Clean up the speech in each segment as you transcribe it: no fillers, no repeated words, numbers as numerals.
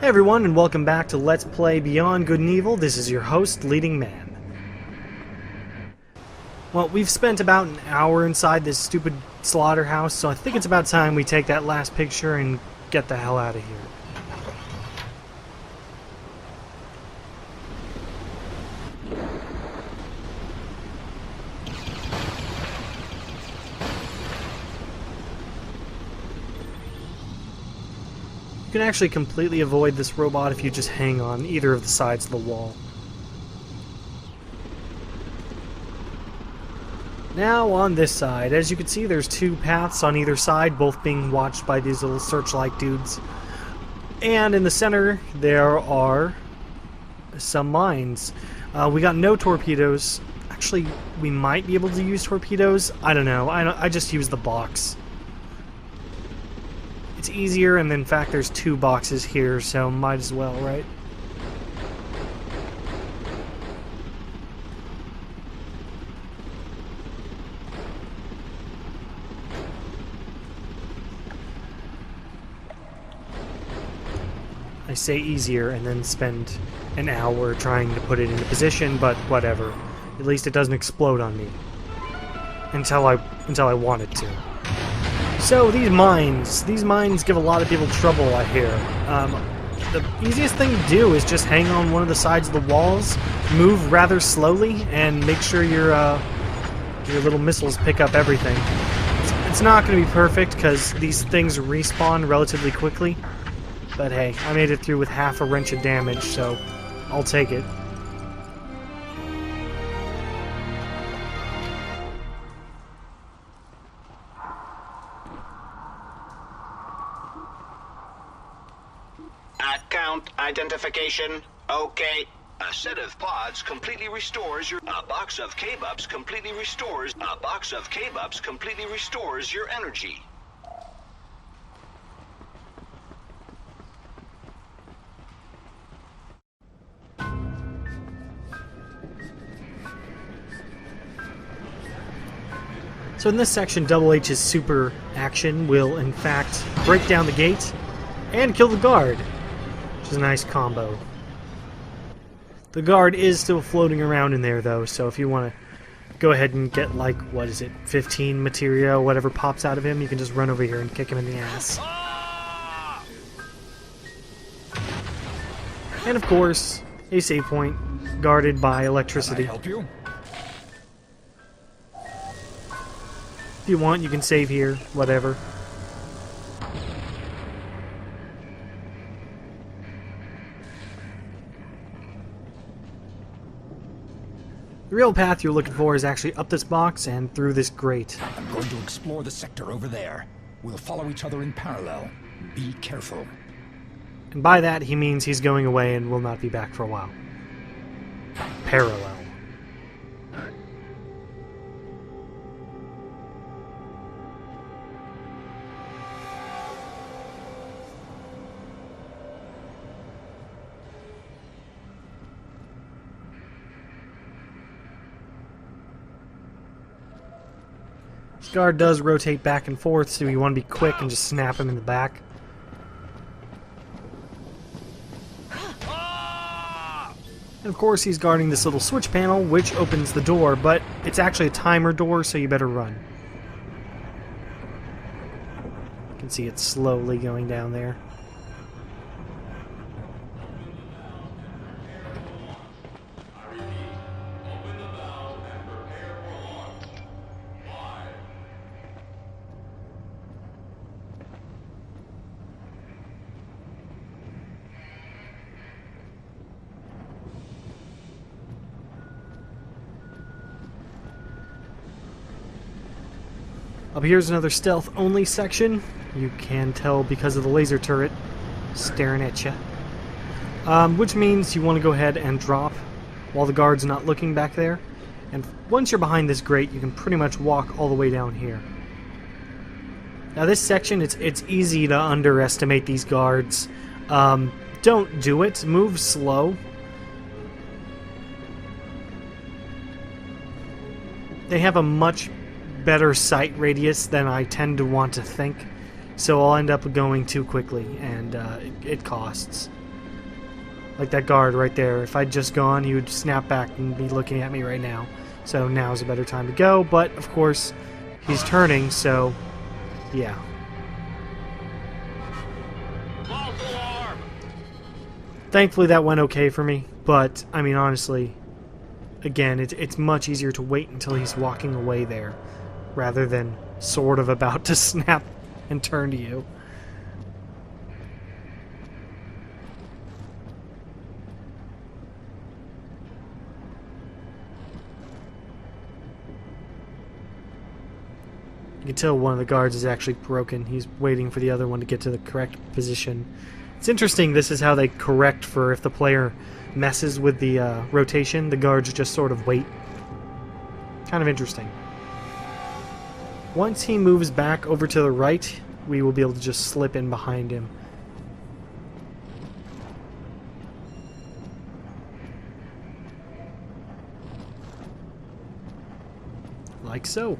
Hey everyone, and welcome back to Let's Play Beyond Good and Evil. This is your host, Leading Man. Well, we've spent about an hour inside this stupid slaughterhouse, so I think it's about time we take that last picture and get the hell out of here. You can actually completely avoid this robot if you just hang on either of the sides of the wall. Now on this side, as you can see, there's two paths on either side, both being watched by these little searchlight dudes. And in the center, there are some mines. We got no torpedoes. Actually, we might be able to use torpedoes. I don't know. I just use the box. It's easier, and in fact there's two boxes here, so might as well, right? I say easier and then spend an hour trying to put it into position, but whatever. At least it doesn't explode on me. Until I want it to. So these mines give a lot of people trouble, I hear. The easiest thing to do is just hang on one of the sides of the walls, move rather slowly, and make sure your little missiles pick up everything. It's not going to be perfect because these things respawn relatively quickly, but hey, I made it through with half a wrench of damage, so I'll take it. Account identification. Okay. A set of pods completely restores your... A box of K-Bups completely restores... A box of K-Bups completely restores your energy. So in this section, Double H's super action will, in fact, break down the gate and kill the guard, which is a nice combo. The guard is still floating around in there, though, so if you want to go ahead and get, like, what is it, 15 materia, whatever pops out of him, you can just run over here and kick him in the ass. And, of course, a save point guarded by electricity. Can I help you? If you want, you can save here, whatever. The real path you're looking for is actually up this box and through this grate. I'm going to explore the sector over there. We'll follow each other in parallel. Be careful. And by that, he means he's going away and will not be back for a while. Parallel. This guard does rotate back and forth, so you want to be quick and just snap him in the back. And of course he's guarding this little switch panel, which opens the door, but it's actually a timer door, so you better run. You can see it slowly going down there. Up here's another stealth-only section. You can tell because of the laser turret staring at you. Which means you want to go ahead and drop while the guard's not looking back there. And once you're behind this grate, you can pretty much walk all the way down here. Now this section, it's easy to underestimate these guards. Don't do it. Move slow. They have a much better sight radius than I tend to want to think, so I'll end up going too quickly, and it costs. Like that guard right there. If I'd just gone, he would snap back and be looking at me right now. So now's a better time to go, but of course, he's turning, so yeah. False alarm! Thankfully that went okay for me, but I mean honestly, again, it's much easier to wait until he's walking away there, rather than sort of about to snap and turn to you. You can tell one of the guards is actually broken. He's waiting for the other one to get to the correct position. It's interesting, this is how they correct for if the player messes with the rotation, the guards just sort of wait. Kind of interesting. Once he moves back over to the right, we will be able to just slip in behind him. Like so.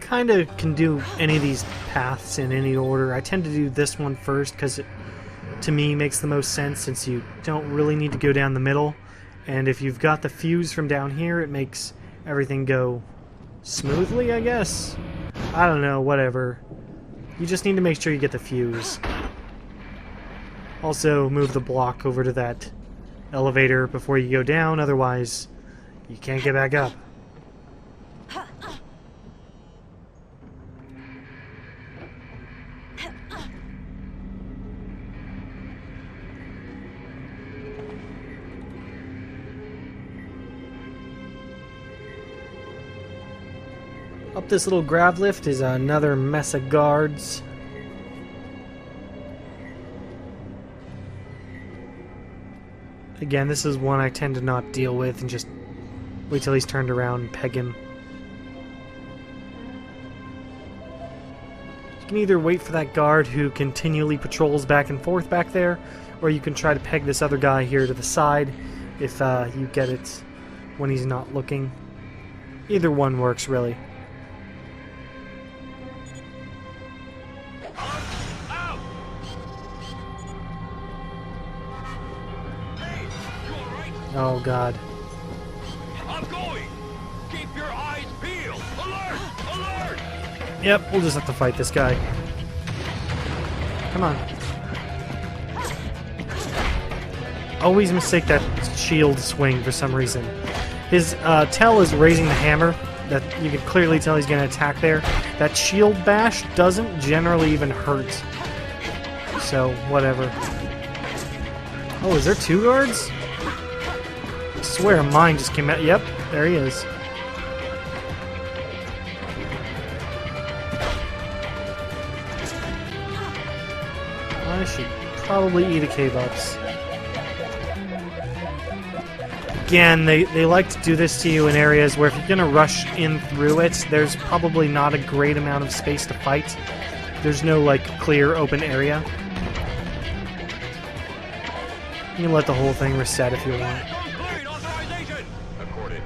Kind of can do any of these paths in any order. I tend to do this one first because it, to me, makes the most sense since you don't really need to go down the middle. And if you've got the fuse from down here, it makes everything go smoothly, I guess? I don't know, whatever. You just need to make sure you get the fuse. Also, move the block over to that elevator before you go down, otherwise you can't get back up. Up this little grav lift is another mess of guards. Again, this is one I tend to not deal with and just wait till he's turned around and peg him. You can either wait for that guard who continually patrols back and forth back there, or you can try to peg this other guy here to the side if you get it when he's not looking. Either one works, really. Oh god. I'm going! Keep your eyes peeled! Alert! Alert! Yep, we'll just have to fight this guy. Come on. Always mistake that shield swing for some reason. His tail is raising the hammer. That you can clearly tell he's going to attack there. That shield bash doesn't generally even hurt. So, whatever. Oh, is there two guards? I swear mine just came out. Yep, there he is. I should probably eat a K-Bucks. Again, they like to do this to you in areas where if you're going to rush in through it, there's probably not a great amount of space to fight. There's no, like, clear open area. You can let the whole thing reset if you want. Accorded.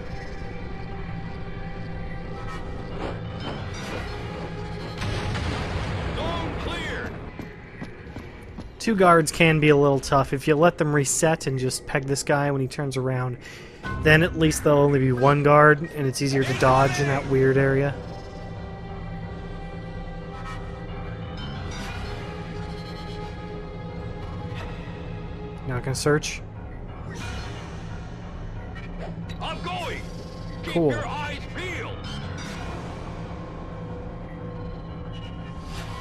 Zone cleared. Two guards can be a little tough. If you let them reset and just peg this guy when he turns around, then at least there'll only be one guard, and it's easier to dodge in that weird area. Not gonna search. I'm going! Cool. Keep your eyes peeled!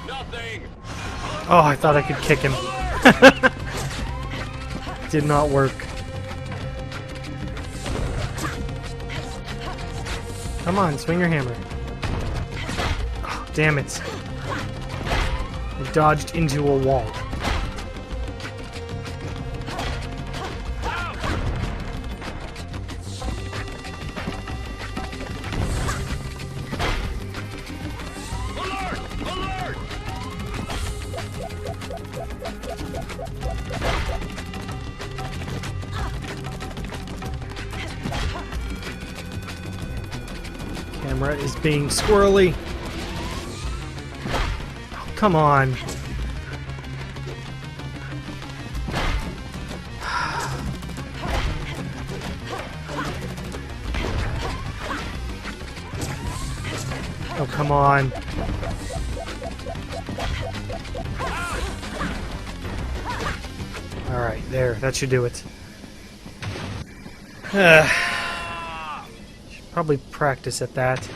Nothing! Oh, I thought I could kick him. Did not work. Come on, swing your hammer. Oh, damn it. I dodged into a wall. Alert! Alert! That is being squirrely. Oh, come on. Oh, come on. Alright, there. That should do it. Should probably practice at that.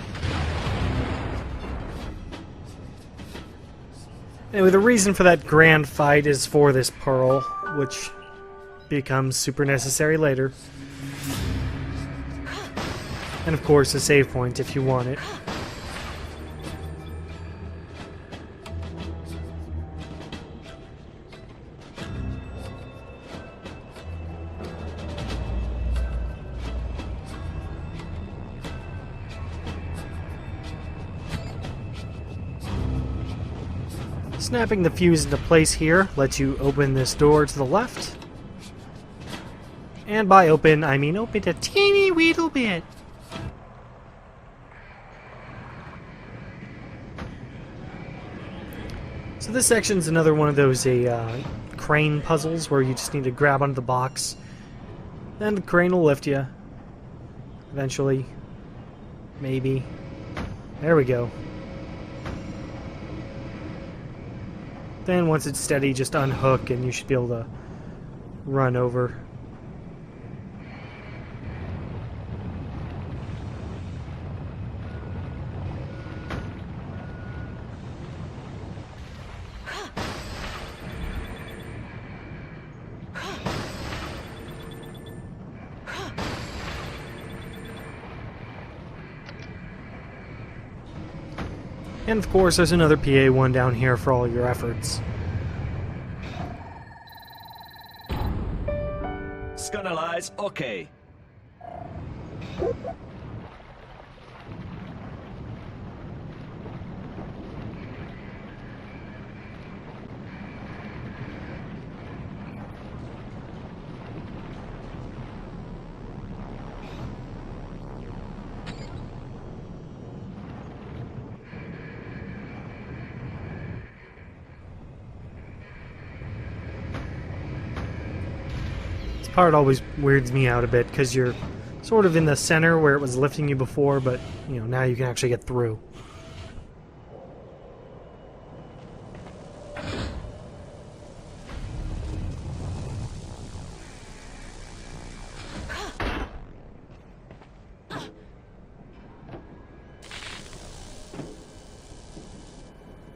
Anyway, the reason for that grand fight is for this pearl, which becomes super necessary later. And of course, a save point if you want it. Snapping the fuse into place here lets you open this door to the left. And by open, I mean open a teeny weedle bit. So this section's another one of those crane puzzles where you just need to grab onto the box. Then the crane will lift you. Eventually. Maybe. There we go. Then once it's steady, just unhook and you should be able to run over. And of course, there's another PA1 down here for all your efforts. Scanalyze, okay. Part always weirds me out a bit because you're sort of in the center where it was lifting you before, but you know, now you can actually get through.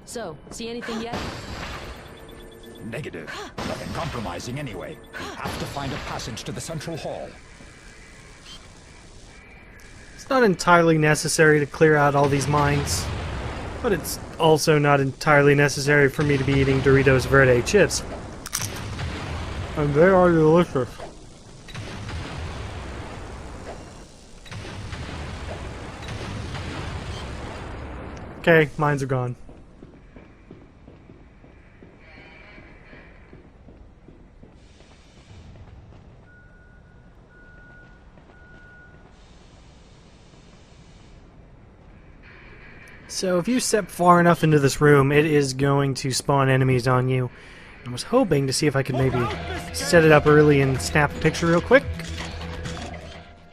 So, see anything yet? Negative. Nothing compromising anyway. We have to find a passage to the central hall. It's not entirely necessary to clear out all these mines, but it's also not entirely necessary for me to be eating Doritos Verde chips. And they are delicious. Okay, mines are gone. So if you step far enough into this room, it is going to spawn enemies on you. I was hoping to see if I could maybe set it up early and snap a picture real quick.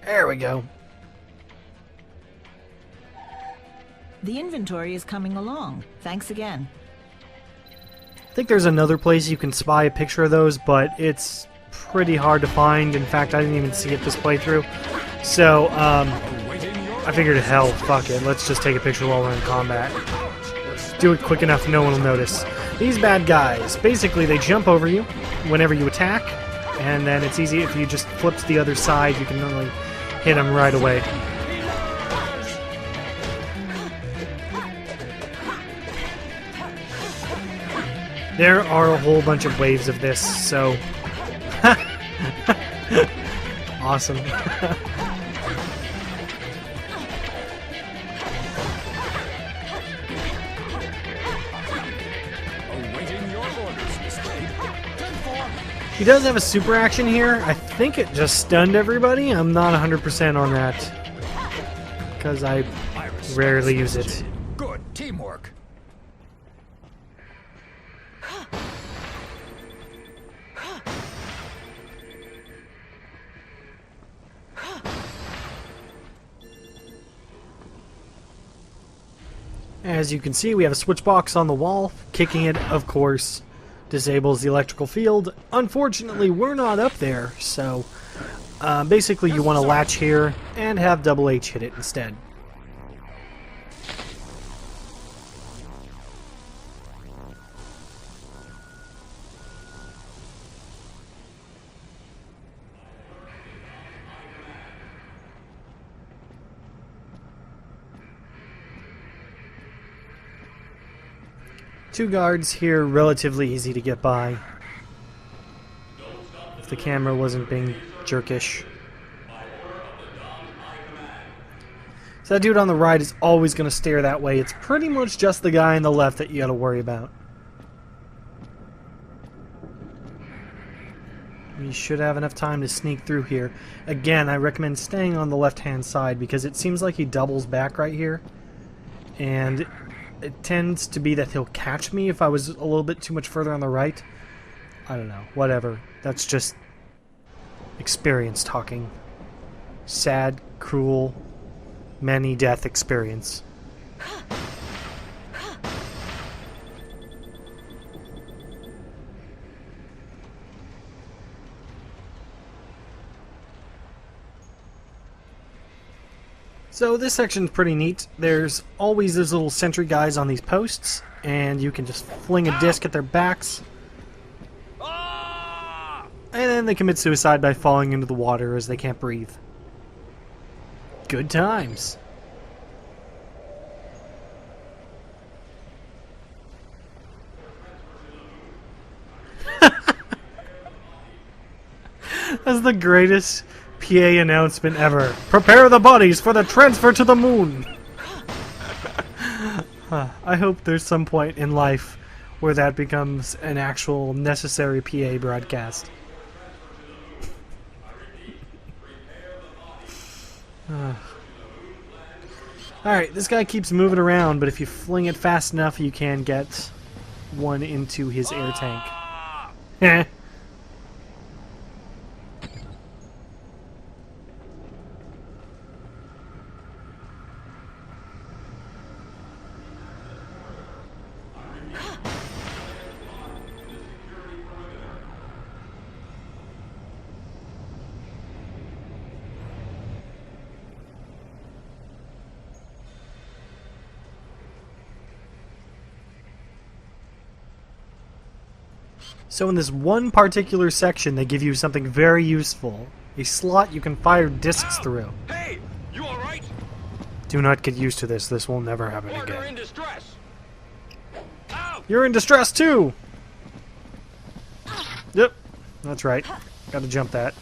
There we go. The inventory is coming along. Thanks again. I think there's another place you can spy a picture of those, but it's pretty hard to find. In fact, I didn't even see it this playthrough. So, I figured, hell, fuck it. Let's just take a picture while we're in combat. Do it quick enough no one will notice. These bad guys, basically they jump over you whenever you attack, and then it's easy if you just flip to the other side, you can really hit them right away. There are a whole bunch of waves of this, so... Awesome. He does have a super action here. I think it just stunned everybody. I'm not 100% on that. Because I Rarely use it. Good teamwork. As you can see, we have a switch box on the wall. Kicking it, of course, disables the electrical field. Unfortunately, we're not up there, so basically you want to latch here and have Double H hit it instead. Two guards here, relatively easy to get by. If the camera wasn't being jerkish. So that dude on the right is always going to stare that way. It's pretty much just the guy on the left that you got to worry about. You should have enough time to sneak through here. Again, I recommend staying on the left-hand side because it seems like he doubles back right here. And it tends to be that he'll catch me if I was a little bit too much further on the right. I don't know. Whatever. That's just experience talking. Sad, cruel, many death experience. So this section's pretty neat. There's always those little sentry guys on these posts, and you can just fling a disc at their backs. And then they commit suicide by falling into the water as they can't breathe. Good times. That's the greatest PA announcement ever. Prepare the bodies for the transfer to the moon. I hope there's some point in life where that becomes an actual necessary PA broadcast. Alright, this guy keeps moving around, but if you fling it fast enough, you can get one into his air tank. Heh. So in this one particular section, they give you something very useful. A slot you can fire discs through. Hey, you all right? Do not get used to this. This will never happen Partner again. in distress. Ow! You're in distress too! Yep, that's right. Gotta jump that.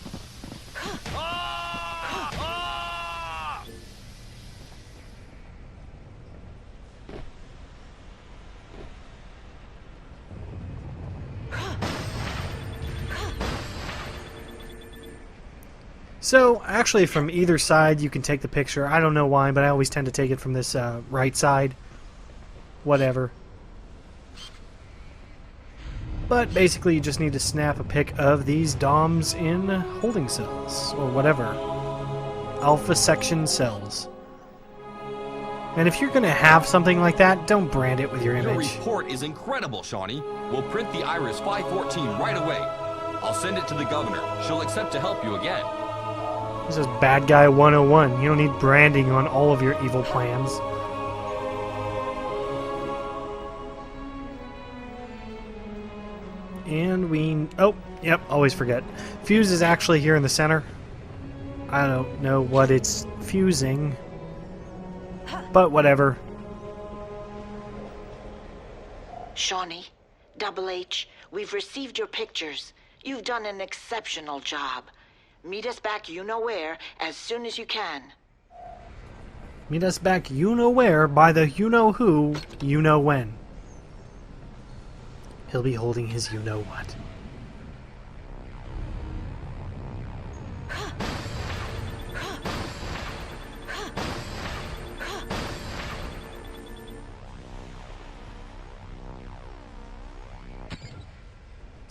Ah! Ah! So, actually from either side you can take the picture. I don't know why, but I always tend to take it from this right side. Whatever. But basically you just need to snap a pic of these DOMs in holding cells, or whatever. Alpha section cells. And if you're going to have something like that, don't brand it with your Your image. report is incredible, Shawnee. We'll print the Iris 514 right away. I'll send it to the governor. She'll accept to help you again. This is Bad Guy 101. You don't need branding on all of your evil plans. And we... Oh, yep, always forget. Fuse is actually here in the center. I don't know what it's fusing. But whatever. Shawnee, Double H, we've received your pictures. You've done an exceptional job. Meet us back you-know-where as soon as you can. Meet us back you-know-where by the you-know-who, you-know-when. He'll be holding his you-know-what.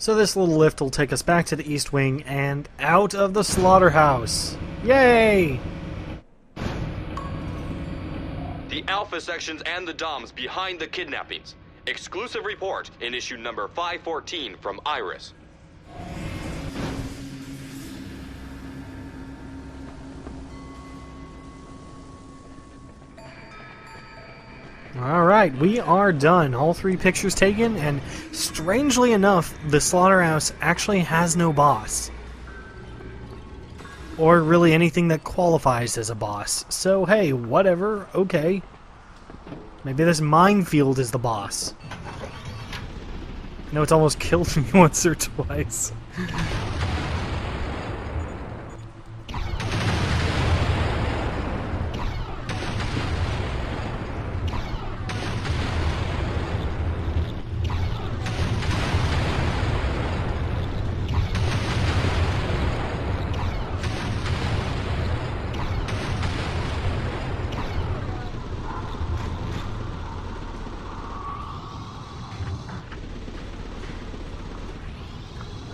So this little lift will take us back to the East Wing and out of the slaughterhouse. Yay! The Alpha sections and the DOMs behind the kidnappings. Exclusive report in issue number 514 from Iris. Alright, we are done. All 3 pictures taken, and strangely enough, the slaughterhouse actually has no boss. Or really anything that qualifies as a boss. So hey, whatever, okay. Maybe this minefield is the boss. I know it's almost killed me once or twice.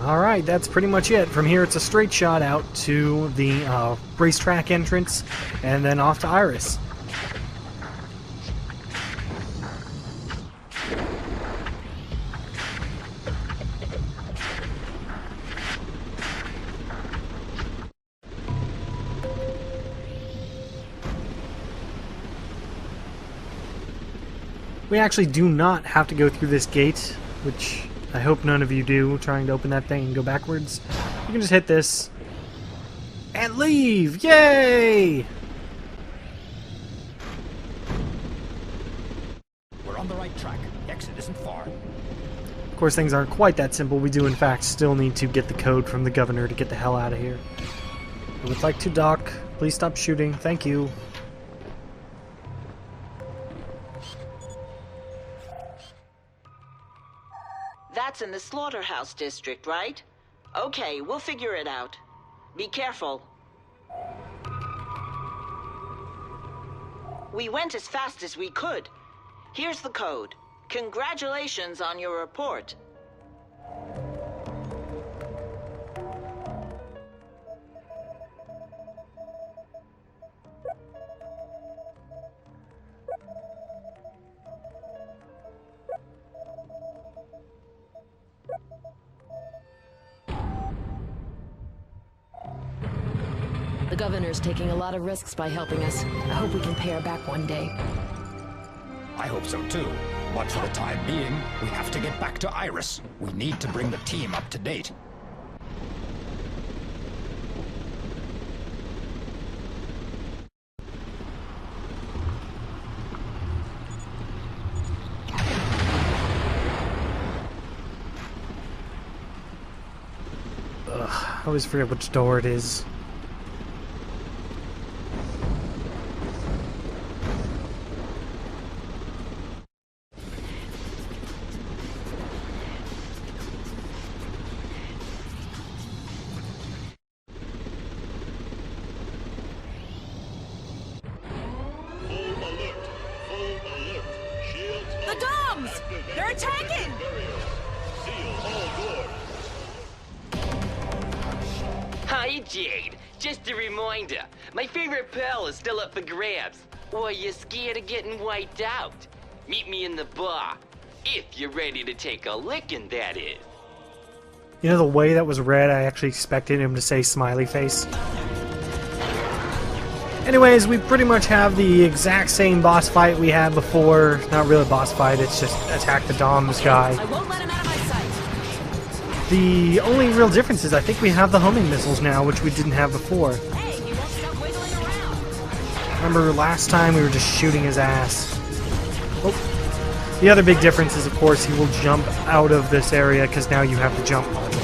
Alright, that's pretty much it. From here it's a straight shot out to the racetrack entrance, and then off to Iris. We actually do not have to go through this gate, which I hope none of you do, trying to open that thing and go backwards. You can just hit this and leave! Yay! We're on the right track. Exit isn't far. Of course, things aren't quite that simple. We do, in fact, still need to get the code from the governor to get the hell out of here. I would like to dock. Please stop shooting. Thank you. That's in the slaughterhouse district, right? Okay, we'll figure it out. Be careful. We went as fast as we could. Here's the code. Congratulations on your report. The governor's taking a lot of risks by helping us. I hope we can pay her back one day. I hope so too. But for the time being, we have to get back to Iris. We need to bring the team up to date. I always forget which door it is. The Doms! They're attacking! Hi, Jade. Just a reminder, my favorite pearl is still up for grabs. Or you scared of getting wiped out? Meet me in the bar. If you're ready to take a licking, that is. You know, the way that was read, I actually expected him to say smiley face. Anyways, we pretty much have the exact same boss fight we had before. Not really a boss fight, it's just attack the Doms guy. I won't let him out of my sight. The only real difference is I think we have the homing missiles now, which we didn't have before. Hey, he won't stop wiggling around. Remember last time we were just shooting his ass. Oh. The other big difference is, of course, he will jump out of this area because now you have the jump module.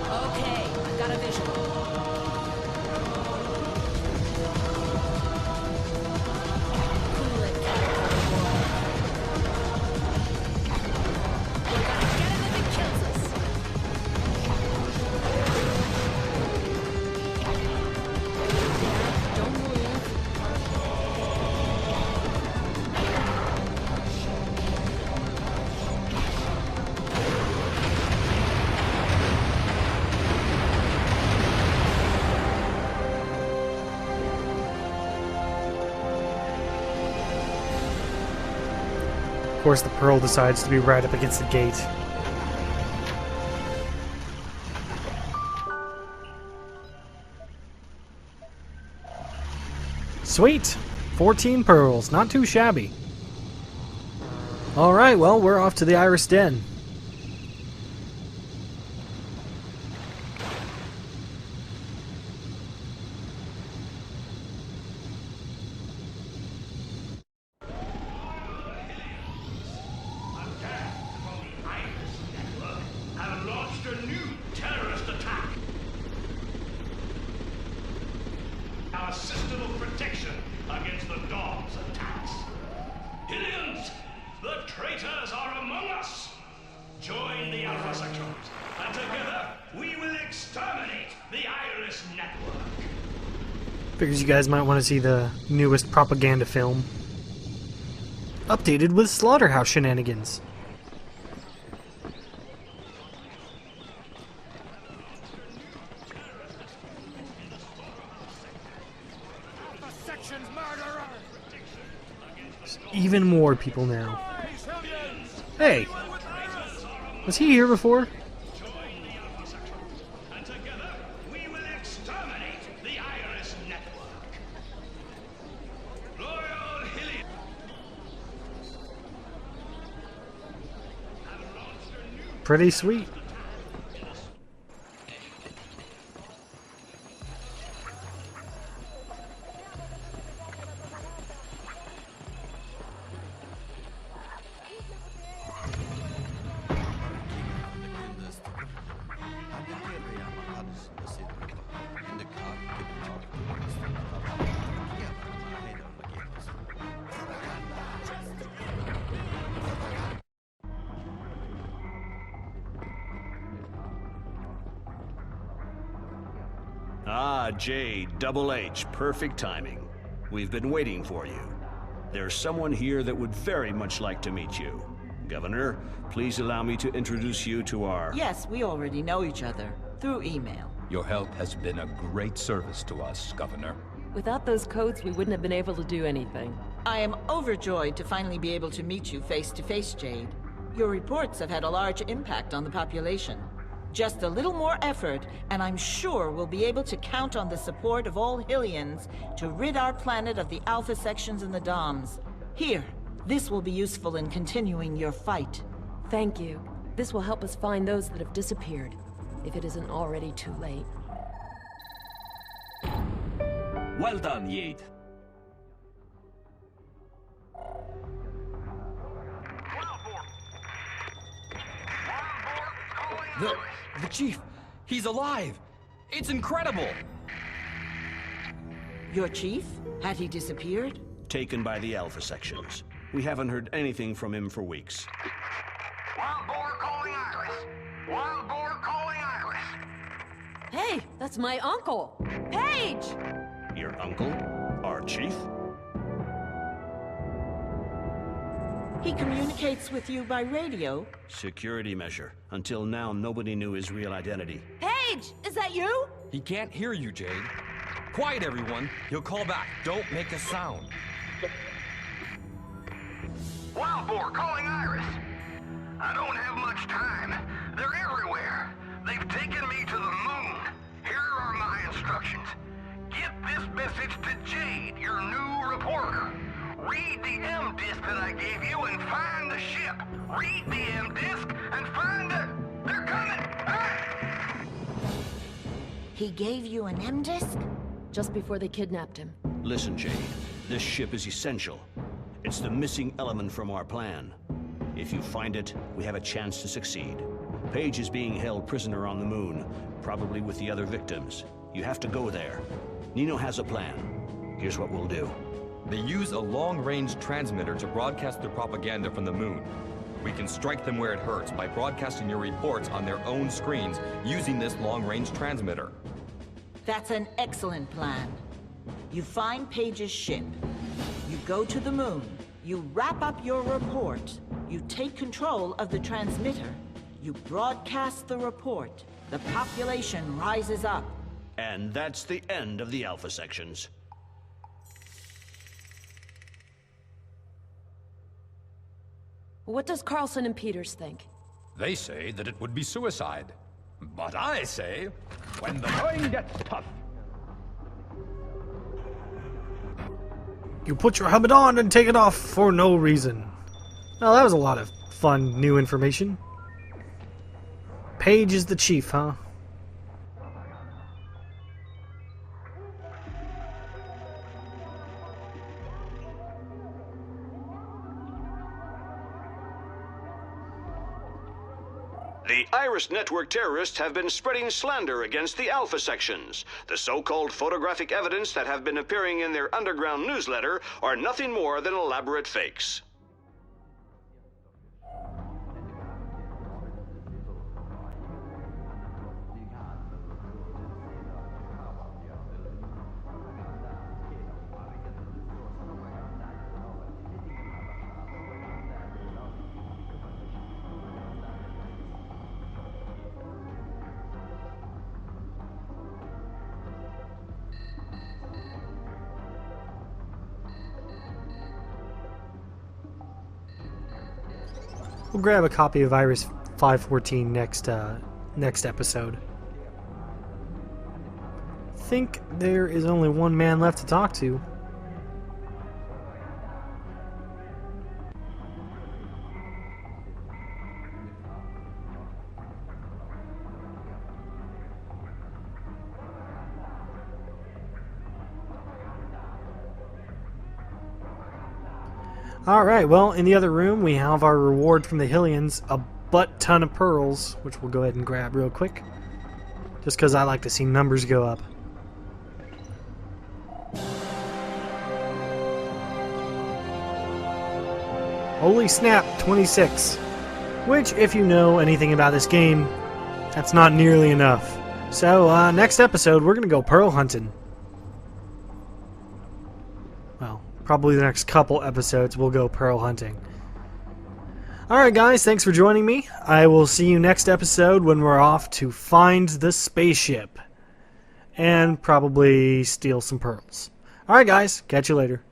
Okay, I've got a visual. Cool it. We're gonna get him if he kills us. Don't move. course, the Pearl decides to be right up against the gate. Sweet! 14 pearls, not too shabby. Alright, well, we're off to the Iris Den. Have launched a new terrorist attack. Our system of protection against the Dom's attacks. Hillians, the traitors are among us. Join the Alpha Sections, and together we will exterminate the Iris Network. Figures you guys might want to see the newest propaganda film. Updated with slaughterhouse shenanigans. There's even more people now. Hey! Was he here before? Pretty sweet. Ah, Jade, Double H, perfect timing. We've been waiting for you. There's someone here that would very much like to meet you. Governor, please allow me to introduce you to our... Yes, we already know each other through email. Your help has been a great service to us, Governor. Without those codes, we wouldn't have been able to do anything. I am overjoyed to finally be able to meet you face to face, Jade. Your reports have had a large impact on the population. Just a little more effort, and I'm sure we'll be able to count on the support of all Hillians to rid our planet of the Alpha Sections and the Doms. Here, this will be useful in continuing your fight. Thank you. This will help us find those that have disappeared, if it isn't already too late. Well done, Jade. The Chief, he's alive! It's incredible! Your chief? Had he disappeared? Taken by the Alpha Sections. We haven't heard anything from him for weeks. Wild boar calling Iris! Wild boar calling Iris! Hey, that's my uncle! Paige! Your uncle? Our chief? He communicates with you by radio? Security measure. Until now, nobody knew his real identity. Paige! Is that you? He can't hear you, Jade. Quiet, everyone. He'll call back. Don't make a sound. Wild boar calling Iris! I don't have much time. They're everywhere. They've taken me to the moon. Here are my instructions. Get this message to Jade, your new reporter. Read the M-disc that I gave you and find the ship. Read the M-disc and find the... They're coming! Ah! He gave you an M-disc? Just before they kidnapped him. Listen, Jade. This ship is essential. It's the missing element from our plan. If you find it, we have a chance to succeed. Paige is being held prisoner on the moon, probably with the other victims. You have to go there. Nino has a plan. Here's what we'll do. They use a long-range transmitter to broadcast their propaganda from the moon. We can strike them where it hurts by broadcasting your reports on their own screens using this long-range transmitter. That's an excellent plan. You find Paige's ship. You go to the moon. You wrap up your report. You take control of the transmitter. You broadcast the report. The population rises up. And that's the end of the Alpha Sections. What does Carlson and Peters think? They say that it would be suicide. But I say, when the going gets tough, You put your helmet on and take it off for no reason. Well, that was a lot of fun new information. Paige is the chief, huh? The Iris Network terrorists have been spreading slander against the Alpha sections. The so-called photographic evidence that have been appearing in their underground newsletter are nothing more than elaborate fakes. We'll grab a copy of Iris 514 next episode. Think there is only one man left to talk to. Alright, well, in the other room we have our reward from the Hillians, a butt-ton of pearls, which we'll go ahead and grab real quick. Just because I like to see numbers go up. Holy snap, 26. Which, if you know anything about this game, that's not nearly enough. So, next episode, we're going to go pearl hunting. Well, probably the next couple episodes we'll go pearl hunting. Alright guys, thanks for joining me. I will see you next episode when we're off to find the spaceship. And probably steal some pearls. Alright guys, catch you later.